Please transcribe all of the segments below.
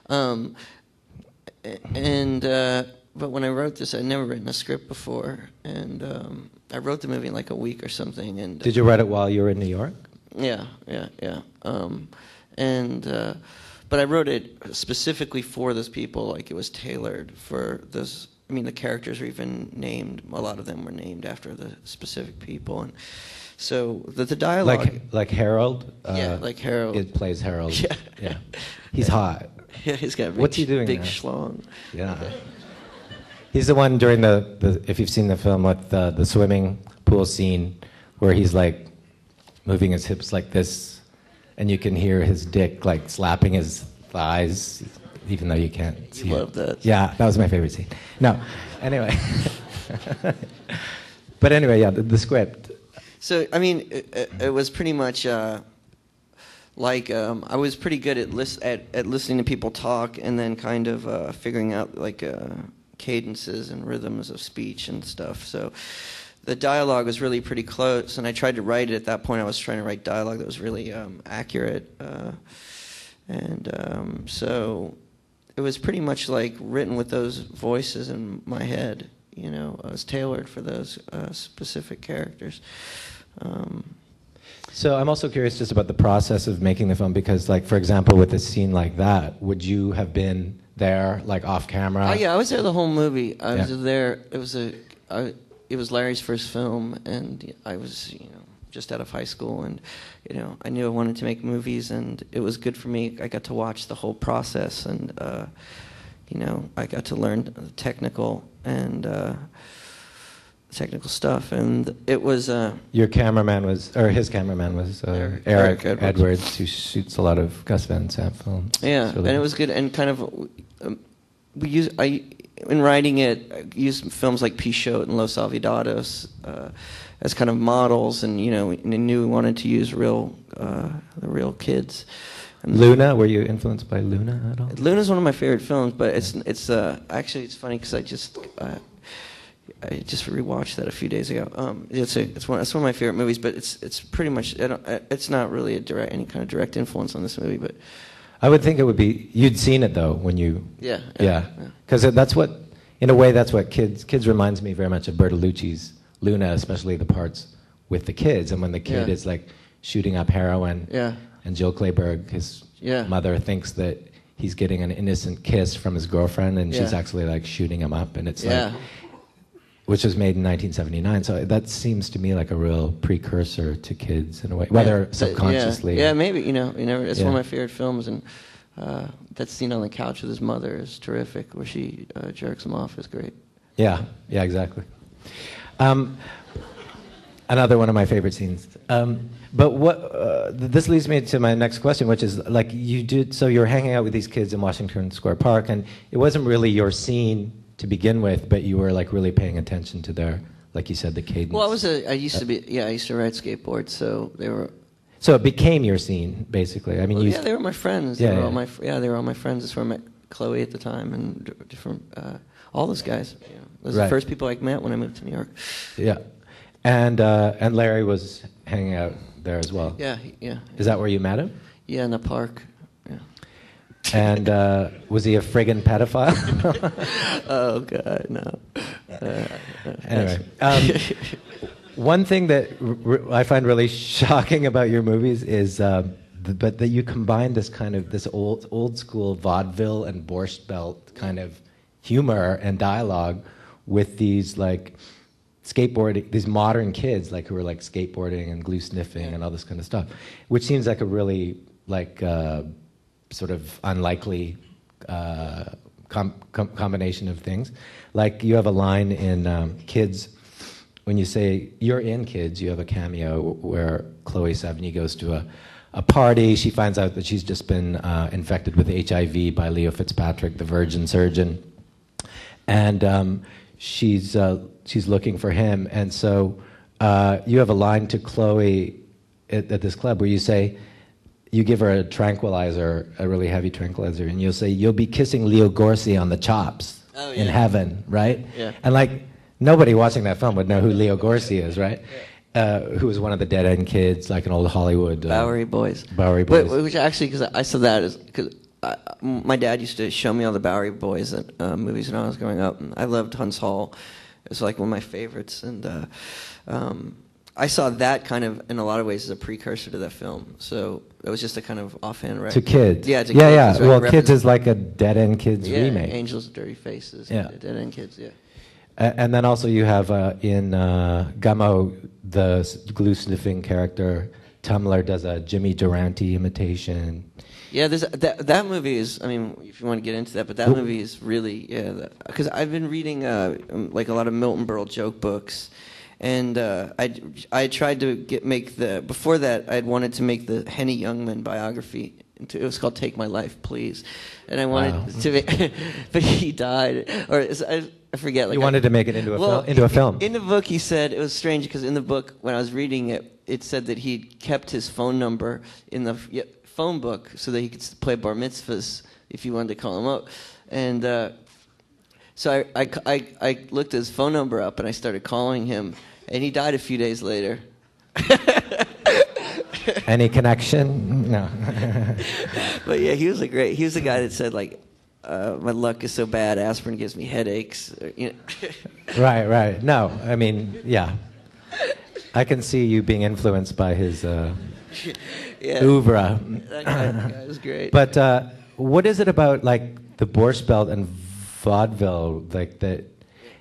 Um, and but when I wrote this, I'd never written a script before, and I wrote the movie in like a week or something. And did you write it while you were in New York? Yeah. But I wrote it specifically for those people. Like, it was tailored for those. I mean, the characters were even named. A lot of them were named after the specific people, and so the dialogue. Like Harold. Like Harold. It plays Harold. Yeah. Yeah. He's hot. Yeah, he's got a big, What's he doing big now? schlong. Yeah. He's the one during the if you've seen the film with the swimming pool scene where he's like moving his hips like this, and you can hear his dick like slapping his thighs, even though you can't see it. Love that. Yeah, that was my favorite scene. No, anyway. But anyway, yeah, the script. So, I mean, it was pretty much I was pretty good at listening to people talk and then kind of figuring out like cadences and rhythms of speech and stuff. So the dialogue was really pretty close, and I tried to write it at that point. I was trying to write dialogue that was really accurate, so it was pretty much like written with those voices in my head. You know, it was tailored for those specific characters. So I'm also curious just about the process of making the film, because, like, for example, with a scene like that, would you have been there, like, off camera? Oh yeah, I was there the whole movie. I was there. It was Larry's first film, and I was, just out of high school, and I knew I wanted to make movies, and it was good for me. I got to watch the whole process, and I got to learn the technical stuff, and it was. Your cameraman was, or his cameraman was Eric Edwards, who shoots a lot of Gus Van Sant films. Yeah, really, and it was good, and kind of in writing it, I used films like Pichot and Los Olvidados as kind of models, and I knew we wanted to use the real kids. And Luna, were you influenced by Luna at all? Luna's one of my favorite films, but it's actually it's funny because I just rewatched that a few days ago. It's one of my favorite movies, but it's pretty much it's not really any kind of direct influence on this movie, but. I would think it would be. You'd seen it though when you. Yeah. Because that's what, in a way, that's what kids reminds me very much of Bertolucci's Luna, especially the parts with the kids, and when the kid is like shooting up heroin. Yeah. And Jill Clayburgh, his mother, thinks that he's getting an innocent kiss from his girlfriend, and she's actually like shooting him up, and it's like, which was made in 1979. So that seems to me like a real precursor to kids in a way, whether subconsciously. Yeah, maybe. It's one of my favorite films, and that scene on the couch with his mother is terrific, where she jerks him off. Is great. Yeah, exactly. Another one of my favorite scenes. But this leads me to my next question, which is like so you're hanging out with these kids in Washington Square Park, and it wasn't really your scene to begin with, but you were like really paying attention to their, like you said, the cadence. Well, I used to ride skateboards, so they were. So it became your scene, basically. I mean, they were my friends. They were all my friends. That's where I met Chloe at the time, and different all those guys. Those are the first people I met when I moved to New York. Yeah, and Larry was hanging out there as well. Yeah. Is that where you met him? Yeah, in the park. Yeah. And was he a friggin' pedophile? Oh God, no. Anyway, one thing that I find really shocking about your movies is, but that you combine this old school vaudeville and Borscht Belt kind of humor and dialogue with these like skateboarding, these modern kids like who are like skateboarding and glue sniffing and all this kind of stuff, which seems like a really like sort of unlikely combination of things. Like you have a line in Kids, when you say you're in Kids, you have a cameo where Chloe Sevigny goes to a party. She finds out that she's just been infected with HIV by Leo Fitzpatrick, the virgin surgeon, and she's looking for him. And so you have a line to Chloe at this club where you say, you give her a tranquilizer, a really heavy tranquilizer, and you'll say, you'll be kissing Leo Gorcey on the chops in heaven, right? Yeah. And like, nobody watching that film would know who Leo Gorcey is, right? Who was one of the Dead End Kids, like an old Hollywood... Bowery Boys. Bowery Boys. Which actually, because I said that, because my dad used to show me all the Bowery Boys movies when I was growing up, and I loved Hunt's Hall. It was like one of my favorites, and I saw that kind of, in a lot of ways, as a precursor to that film. So it was just a kind of offhand reference. To Kids. Yeah, to yeah, Kids. yeah. Well, Kids is like a Dead End Kids yeah, remake. Angels, Dirty Faces. Yeah. Dead End Kids. Yeah. And then also you have in Gummo the glue sniffing character. Tumblr does a Jimmy Durante imitation. Yeah, that movie is. I mean, if you want to get into that, but that movie is really because I've been reading like a lot of Milton Berle joke books, and I tried to before that I'd wanted to make the Henny Youngman biography. It was called Take My Life, Please, and I wanted to make, but he died, or I forget. Like you wanted to make it into a film. In the book, he said it was strange because in the book, when I was reading it, it said that he'd kept his phone number in the phone book so that he could play bar mitzvahs if you wanted to call him up. And so I looked his phone number up and I started calling him, and he died a few days later. Any connection? No. But yeah, he was the guy that said like, my luck is so bad, aspirin gives me headaches. You know. Right. No, I mean, yeah. I can see you being influenced by his oeuvre. That guy was great. But what is it about like the Borscht Belt and vaudeville, like that?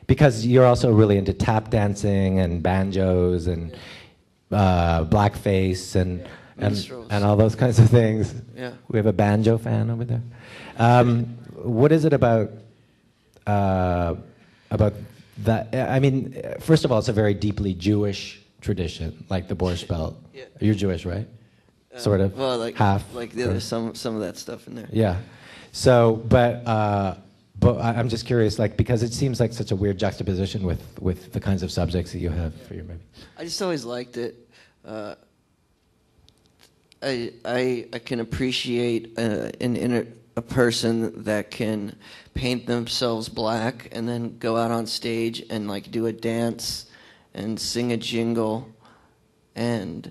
Because you're also really into tap dancing and banjos and blackface and all those kinds of things. Yeah. We have a banjo fan over there. What is it about that? I mean, first of all, it's a very deeply Jewish tradition, like the Borscht Belt. Yeah. You're Jewish, right? Sort of. Well, like half. Like there's some of that stuff in there. Yeah. So, but I'm just curious, like, because it seems like such a weird juxtaposition with the kinds of subjects that you have for your movie. I just always liked it. I can appreciate a person that can paint themselves black and then go out on stage and like do a dance and sing a jingle, and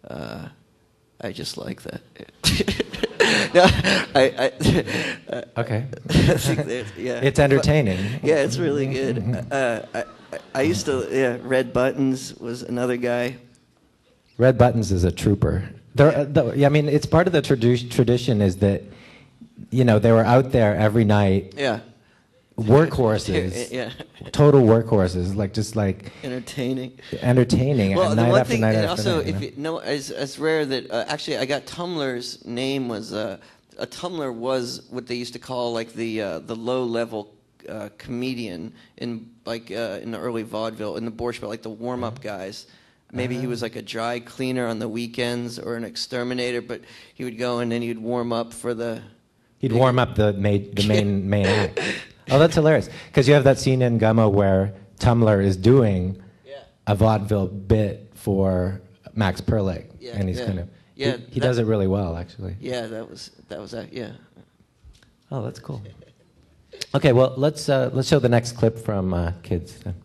I just like that. No, Okay. Yeah. It's entertaining. Yeah, it's really good. I used to. Red Buttons was another guy. Red Buttons is a trooper. I mean, it's part of the tradition is that, you know, they were out there every night. Yeah. Workhorses. Yeah. Total workhorses, like just like entertaining. Well, the night one after thing, night and after also, night. if you know, it's rare that actually I got Tumblr's name was a Tumblr was what they used to call like the low level comedian in the early vaudeville in the Borscht Belt, like the warm up guys. Maybe he was like a dry cleaner on the weekends or an exterminator, but he would go and then he'd warm up for the. He'd warm up the main act. Oh, that's hilarious. Because you have that scene in Gummo where Tumblr is doing a vaudeville bit for Max Perlich, and he's kind of he does it really well, actually. Yeah, that was yeah. Oh, that's cool. Okay, well let's show the next clip from Kids then.